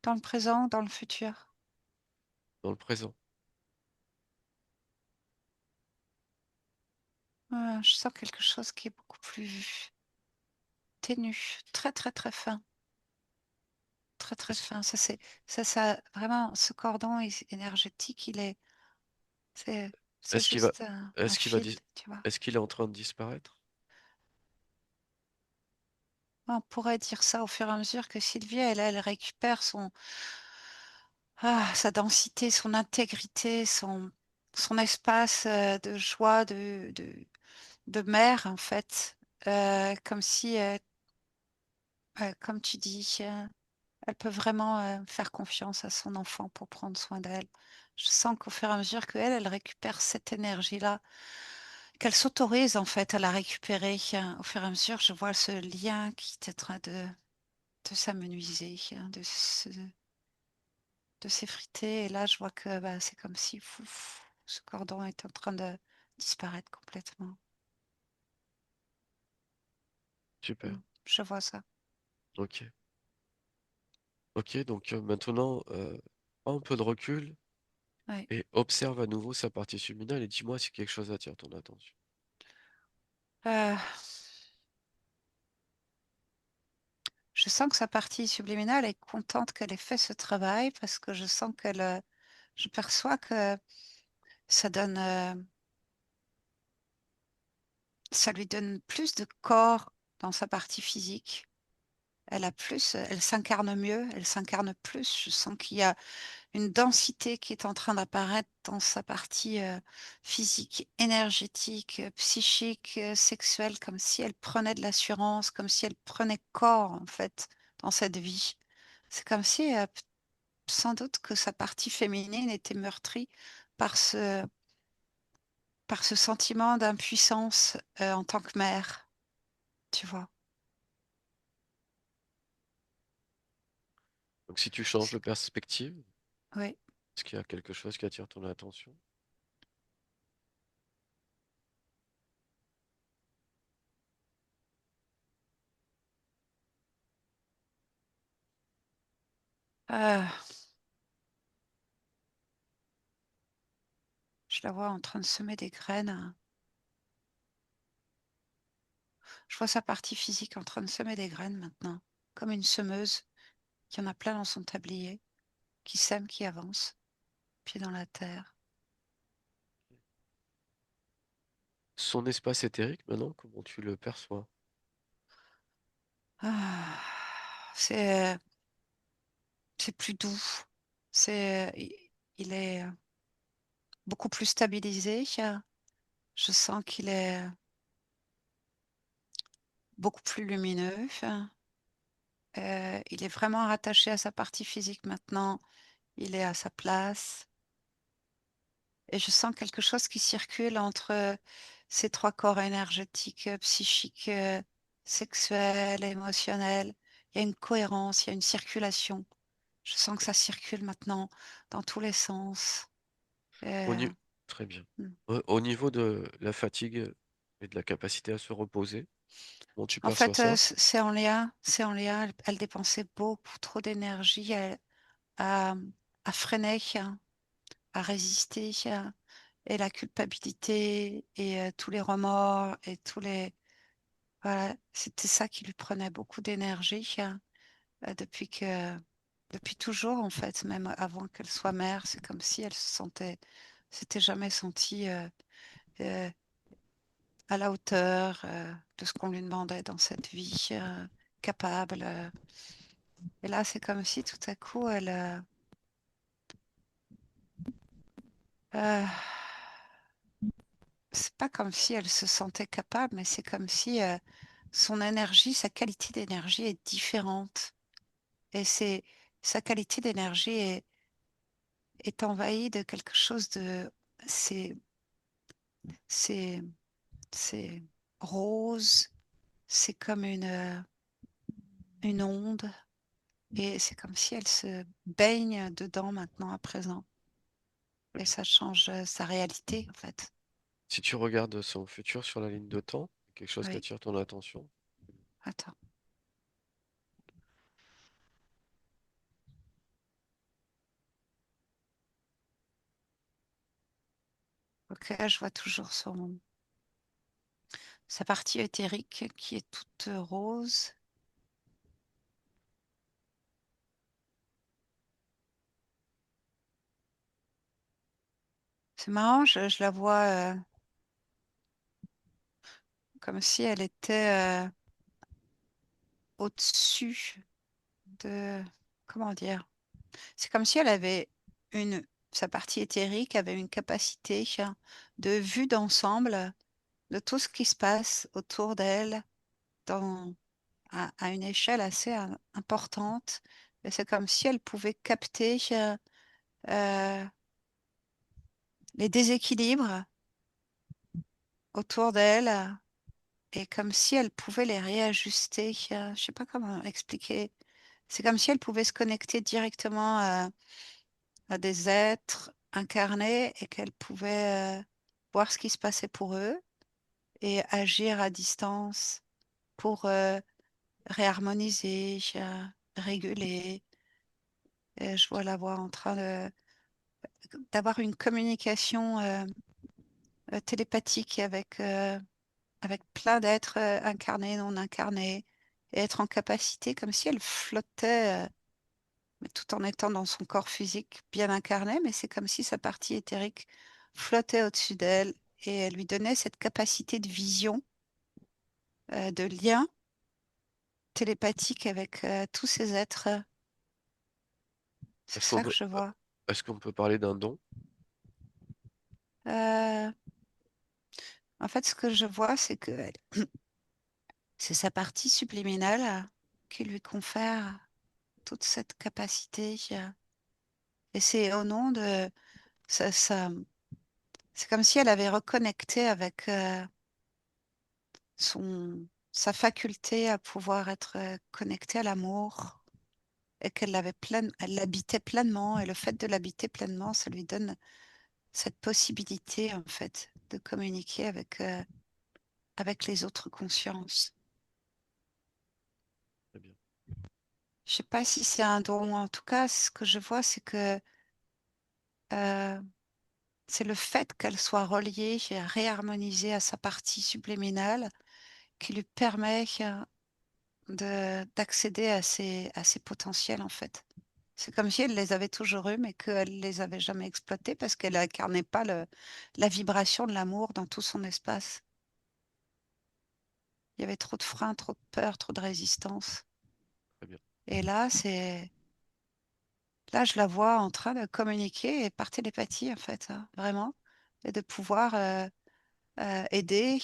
Dans le présent, dans le futur. dans le présent. Je sens quelque chose qui est beaucoup plus ténu, très très très fin, très très Est-ce, fin. Ça vraiment, ce cordon énergétique, c'est, c'est est-ce qu'il va, juste un est-ce qu'il va, fil, tu vois. est-ce qu'il est en train de disparaître? On pourrait dire ça au fur et à mesure que Sylvie, elle récupère sa densité, son intégrité, son espace de joie, de mère, en fait. Comme si, comme tu dis, elle peut vraiment faire confiance à son enfant pour prendre soin d'elle. Je sens qu'au fur et à mesure qu'elle, elle récupère cette énergie-là, qu'elle s'autorise en fait à la récupérer. Au fur et à mesure, je vois ce lien qui est en train de s'amenuiser, de s'effriter. Et là, je vois que bah, c'est comme si ce cordon est en train de disparaître complètement. Super. Mm. Je vois ça. Ok. Ok, donc maintenant, prends un peu de recul Ouais. et observe à nouveau sa partie subliminale et dis-moi si quelque chose attire ton attention. Euh, je sens que sa partie subliminale est contente qu'elle ait fait ce travail parce que je sens je perçois que ça donne, ça lui donne plus de corps dans sa partie physique. Elle s'incarne mieux, elle s'incarne plus. Je sens qu'il y a une densité qui est en train d'apparaître dans sa partie physique, énergétique, psychique, sexuelle, comme si elle prenait de l'assurance, comme si elle prenait corps, en fait, dans cette vie. C'est comme si, sans doute, que sa partie féminine était meurtrie par par ce sentiment d'impuissance en tant que mère, tu vois. Donc si tu changes de C'est- perspective, Oui. est-ce qu'il y a quelque chose qui attire ton attention? Euh, je la vois en train de semer des graines. Je vois sa partie physique en train de semer des graines maintenant, comme une semeuse qui en a plein dans son tablier, qui sème, qui avance, pied dans la terre. Son espace éthérique maintenant, comment tu le perçois? Ah, c'est c'est plus doux. Il est beaucoup plus stabilisé. Je sens qu'il est beaucoup plus lumineux. Il est vraiment rattaché à sa partie physique maintenant. Il est à sa place. Et je sens quelque chose qui circule entre ces trois corps énergétiques, psychiques, sexuels, émotionnels. Il y a une cohérence, il y a une circulation. Je sens que ça circule maintenant dans tous les sens. Au Euh, ni- Très bien. hmm. Au niveau de la fatigue et de la capacité à se reposer, comment tu En perçois fait, ça? c'est en lien, c'est en lien. Elle dépensait beaucoup trop d'énergie à, à freiner, à résister. et la culpabilité et tous les remords et tous les... Voilà, c'était ça qui lui prenait beaucoup d'énergie hein, depuis toujours en fait, même avant qu'elle soit mère, c'est comme si elle se sentait, s'était jamais sentie euh, à la hauteur de ce qu'on lui demandait dans cette vie, capable. Et là, c'est comme si tout à coup, euh, c'est pas comme si elle se sentait capable, mais c'est comme si son énergie, sa qualité d'énergie est différente. Et sa qualité d'énergie est envahie de quelque chose de, c'est, c'est, c'est rose, c'est comme une onde, et c'est comme si elle se baigne dedans maintenant à présent. Très Et bien. ça change sa réalité, en fait. Si tu regardes son futur sur la ligne de temps, quelque chose qui Oui, attire ton attention. attends. Ok, je vois toujours sa partie éthérique qui est toute rose. C'est marrant, je la vois comme si elle était au-dessus de... Comment dire? C'est comme si elle avait sa partie éthérique avait une capacité de vue d'ensemble de tout ce qui se passe autour d'elle à une échelle assez importante. Et c'est comme si elle pouvait capter euh, les déséquilibres autour d'elle et comme si elle pouvait les réajuster. Je ne sais pas comment expliquer. C'est comme si elle pouvait se connecter directement à des êtres incarnés et qu'elle pouvait voir ce qui se passait pour eux et agir à distance pour réharmoniser, réguler. Et je vois la voix en train d'avoir une communication télépathique avec plein d'êtres incarnés, non incarnés, et être en capacité, comme si elle flottait, mais tout en étant dans son corps physique bien incarné, mais c'est comme si sa partie éthérique flottait au-dessus d'elle et elle lui donnait cette capacité de vision, de lien télépathique avec tous ces êtres. C'est Est-ce qu'on ça que peut, je vois. est-ce qu'on peut parler d'un don? Euh, En fait, ce que je vois, c'est que c'est sa partie subliminale qui lui confère toute cette capacité. Et c'est au nom de ça, c'est comme si elle avait reconnecté avec sa faculté à pouvoir être connectée à l'amour et elle l'habitait pleinement. Et le fait de l'habiter pleinement, ça lui donne cette possibilité, en fait, de communiquer avec les autres consciences. Très bien. Je sais pas si c'est un don. En tout cas, ce que je vois, c'est que euh, c'est le fait qu'elle soit reliée et réharmonisée à sa partie subliminale qui lui permet d'accéder à ses potentiels, en fait. C'est comme si elle les avait toujours eus, mais qu'elle les avait jamais exploités parce qu'elle incarnait pas la vibration de l'amour dans tout son espace. Il y avait trop de freins, trop de peur, trop de résistance. Très bien. Et là, je la vois en train de communiquer et par télépathie, en fait, hein, vraiment, et de pouvoir aider,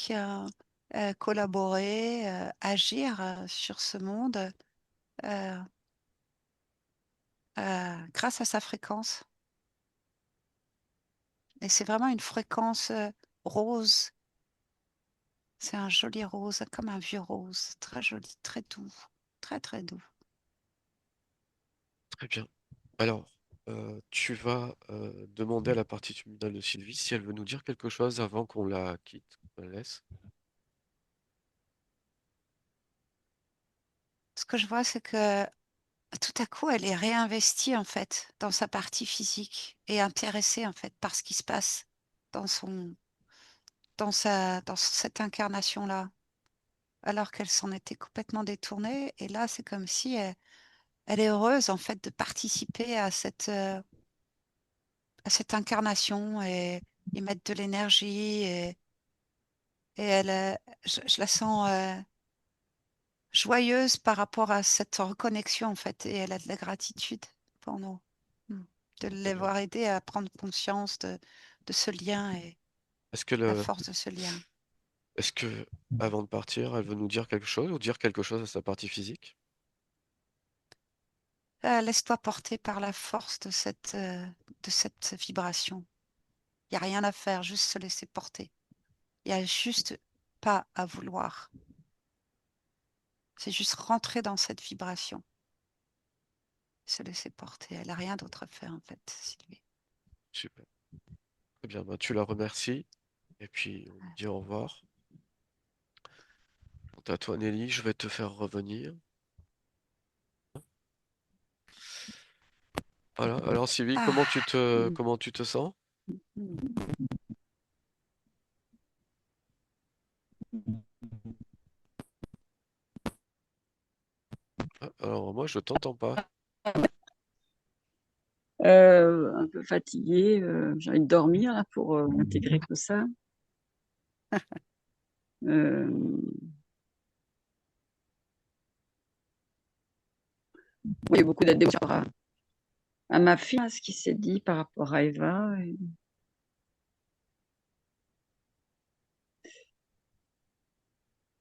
collaborer, agir sur ce monde euh, grâce à sa fréquence. Et c'est vraiment une fréquence rose. C'est un joli rose, comme un vieux rose, très joli, très doux, très très doux. Très bien. Alors, tu vas demander à la partie terminale de Sylvie si elle veut nous dire quelque chose avant qu'on la quitte, qu'on la laisse. Ce que je vois, c'est que tout à coup, elle est réinvestie en fait dans sa partie physique et intéressée en fait par ce qui se passe. dans dans cette incarnation-là, alors qu'elle s'en était complètement détournée. Et là, c'est comme si elle est heureuse en fait de participer à cette incarnation et y mettre de l'énergie. Et elle, je la sens joyeuse par rapport à cette reconnexion en fait. Et elle a de la gratitude pour nous. Mm. De Très bien. l'avoir aidé à prendre conscience de ce lien et Est-ce que la force de ce lien. est-ce que, avant de partir, elle veut nous dire quelque chose ou dire quelque chose à sa partie physique? Laisse-toi porter par la force de cette vibration. Il n'y a rien à faire, juste se laisser porter. Il n'y a juste pas à vouloir. C'est juste rentrer dans cette vibration, se laisser porter. Elle n'a rien d'autre à faire en fait, Sylvie. Super. Très bien. Bah, tu la remercies et puis on dit au revoir. Quant à toi, Nelly, je vais te faire revenir. Voilà. Alors, Sylvie, Ah, comment tu te sens? Ah, alors, moi, je t'entends pas. Un peu fatiguée, j'ai envie de dormir là pour intégrer tout ça. Euh, il y a eu beaucoup d'émotions par rapport à ma fille, à ce qui s'est dit par rapport à Eva.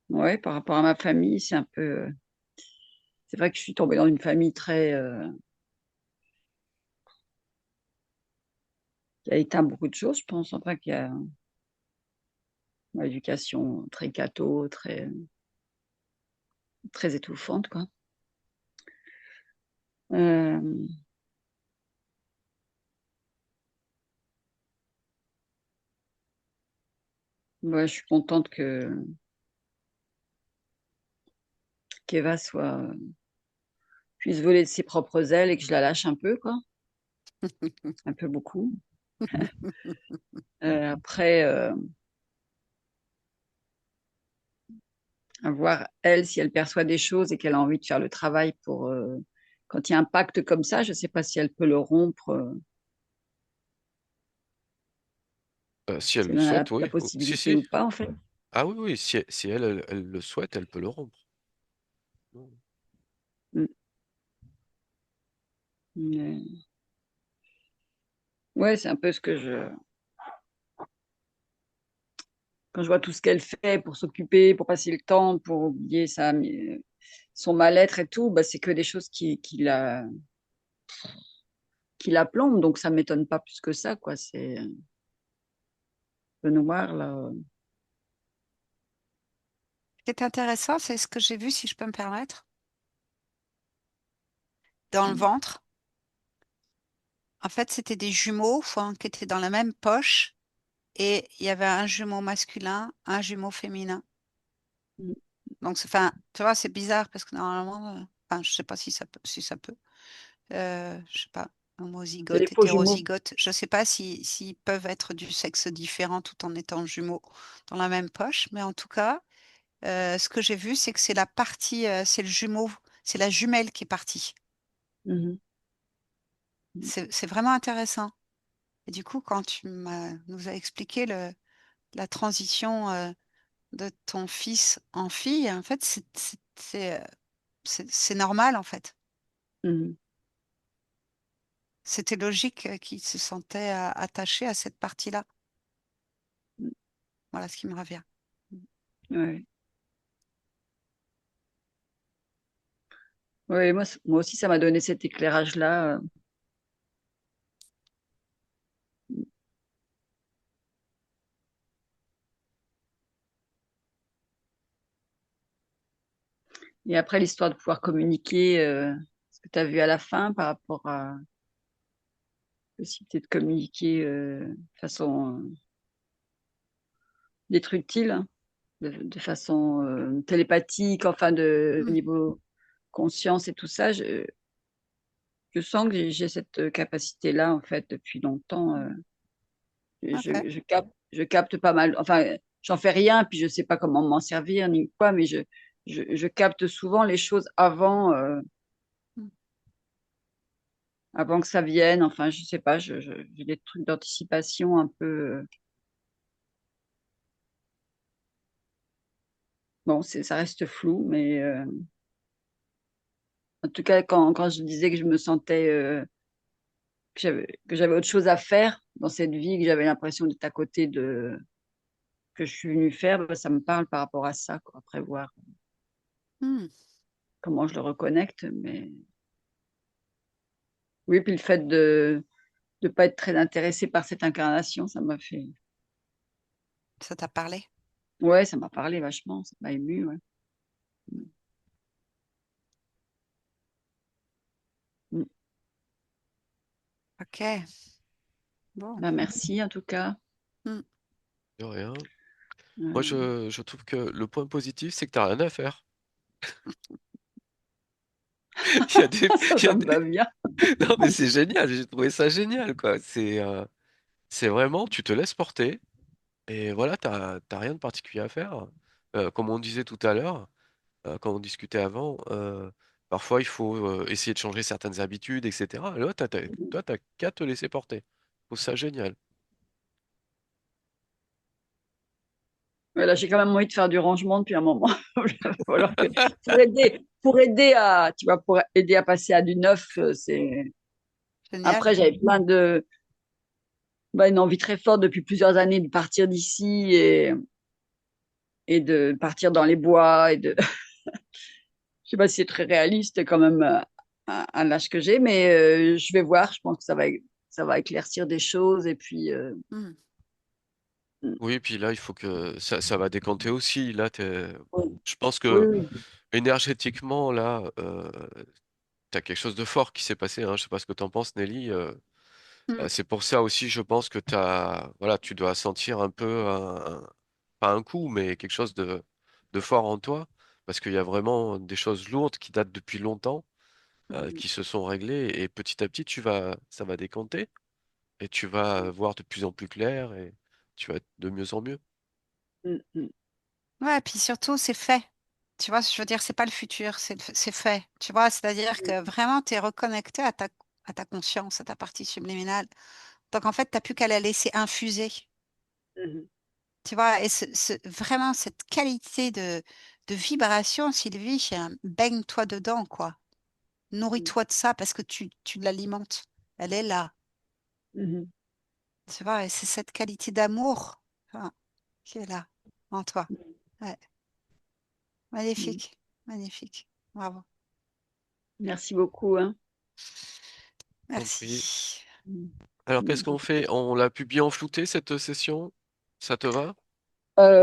Ouais, par rapport à ma famille, c'est un peu. C'est vrai que je suis tombée dans une famille très qui a éteint beaucoup de choses, je pense. Enfin, qui a une éducation très catho, très étouffante, quoi. Euh, ouais, je suis contente que qu'Eva puisse voler de ses propres ailes et que je la lâche un peu, quoi, un peu beaucoup. Après, à voir elle si elle perçoit des choses et qu'elle a envie de faire le travail pour quand il y a un pacte comme ça, je ne sais pas si elle peut le rompre, Si elle si le elle en a souhaite, la oui. Si, possibilité si. ou pas, en fait. Ah oui, oui. Si elle le souhaite, elle peut le rompre. Mm. Mais, ouais, c'est un peu ce que quand je vois tout ce qu'elle fait pour s'occuper, pour passer le temps, pour oublier son mal-être et tout, bah, c'est que des choses qui la plombent. Donc, ça m'étonne pas plus que ça, quoi. C'est un peu noir, là. Ce qui est intéressant, c'est ce que j'ai vu, si je peux me permettre, dans le ventre. En fait, c'était des jumeaux enfin, qui étaient dans la même poche et il y avait un jumeau masculin, un jumeau féminin. Mm. Donc, enfin, tu vois, c'est bizarre parce que normalement, enfin, je sais pas si ça peut, je sais pas, C'est les homozygote, faux jumeaux. hétérozygote, je sais pas s'ils peuvent être du sexe différent tout en étant jumeaux dans la même poche, mais en tout cas, ce que j'ai vu, c'est que c'est la partie, c'est le jumeau, c'est la jumelle qui est partie. Mhm. C'est vraiment intéressant. Et du coup, quand nous as expliqué la transition de ton fils en fille, en fait, c'est normal, en fait. Mhm. C'était logique qu'il se sentait attaché à cette partie-là. Voilà ce qui me revient. Ouais. Ouais, moi aussi, ça m'a donné cet éclairage-là. Et après, l'histoire de pouvoir communiquer, ce que tu as vu à la fin par rapport à la possibilité de communiquer de façon détructile, hein, de façon télépathique, enfin, de Mm. niveau conscience et tout ça. Je sens que j'ai cette capacité-là, en fait, depuis longtemps. Ok. Je capte pas mal. Enfin, j'en fais rien, puis je sais pas comment m'en servir ni quoi, mais je capte souvent les choses Mm. avant que ça vienne. Enfin, je sais pas, j'ai des trucs d'anticipation un peu. Bon, ça reste flou, mais en tout cas, quand je disais que je me sentais que j'avais autre chose à faire dans cette vie, que j'avais l'impression d'être à côté de que je suis venue faire, bah, ça me parle par rapport à ça, quoi. Après voir Mm. comment je le reconnecte, mais oui, puis le fait de pas être très intéressée par cette incarnation, ça m'a fait Ça t'a parlé? ouais, ça m'a parlé vachement, ça m'a émue, ouais. Mmh. Mmh. Ok. Bon. Bah, merci en tout cas. Mm. De rien. Moi, Heu, je trouve que le point positif, c'est que t'as rien à faire. Il y a des, il y a ça me des- va bien. Non, mais c'est génial. J'ai trouvé ça génial, quoi. C'est vraiment, tu te laisses porter et voilà, t'as rien de particulier à faire. Comme on disait tout à l'heure, quand on discutait avant, parfois il faut essayer de changer certaines habitudes, etc. Et là, toi, t'as qu'à te laisser porter. Je trouve ça génial. Ouais, là, j'ai quand même envie de faire du rangement depuis un moment. Il va falloir que pour aider à tu vois, pour aider à passer à du neuf, c'est Génial. après j'avais plein de bah, une envie très forte depuis plusieurs années de partir d'ici et de partir dans les bois et de je sais pas si c'est très réaliste quand même à l'âge que j'ai, mais je vais voir. Je pense que ça va éclaircir des choses et puis Mm. mmh, Oui, puis là, il faut que ça va décanter aussi. Là, oui, je pense oui, que oui. énergétiquement, là, t'as quelque chose de fort qui s'est passé, hein. Je sais pas ce que t'en penses, Nelly. Mm. C'est pour ça aussi, je pense que voilà, tu dois sentir un peu pas un coup, mais quelque chose de fort en toi, parce qu'il y a vraiment des choses lourdes qui datent depuis longtemps, Mmh, qui se sont réglées, et petit à petit, ça va décanter, et tu vas voir de plus en plus clair, et tu vas être de mieux en mieux. mmh, mmh, Ouais, puis surtout, c'est fait. Tu vois, je veux dire, c'est pas le futur, c'est fait. Tu vois, c'est-à-dire que vraiment, tu es reconnecté à ta conscience, à ta partie subliminale. Donc, en fait, tu n'as plus qu'à la laisser infuser. mmh, Tu vois, et vraiment, cette qualité de vibration, Sylvie, baigne-toi dedans, quoi. mmh, Nourris-toi de ça parce que tu l'alimentes. Elle est là. mmh, Tu vois, et c'est cette qualité d'amour, hein, qui est là, en toi. Ouais, mmh. magnifique, magnifique. Bravo. Merci beaucoup, hein. Compris. Merci. Mmh. Alors, qu'est-ce Mmh. qu'on fait? On l'a publié en flouté, cette session? Ça te va?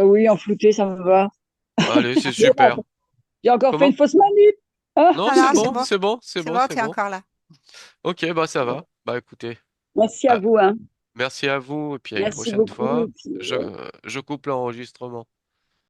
Oui, en flouté, ça me va. Allez, c'est J'ai super. j'ai encore fait une Comment? fausse manip. Ah, Non, Ah c'est non, c'est bon, bon. c'est bon, c'est C'est bon, bon, c'est tu es bon. encore là. Ok, bah ça va. Bah écoutez, merci à ah, vous, hein. merci à vous, et puis à une Merci prochaine beaucoup. fois. Et puis, Je coupe l'enregistrement.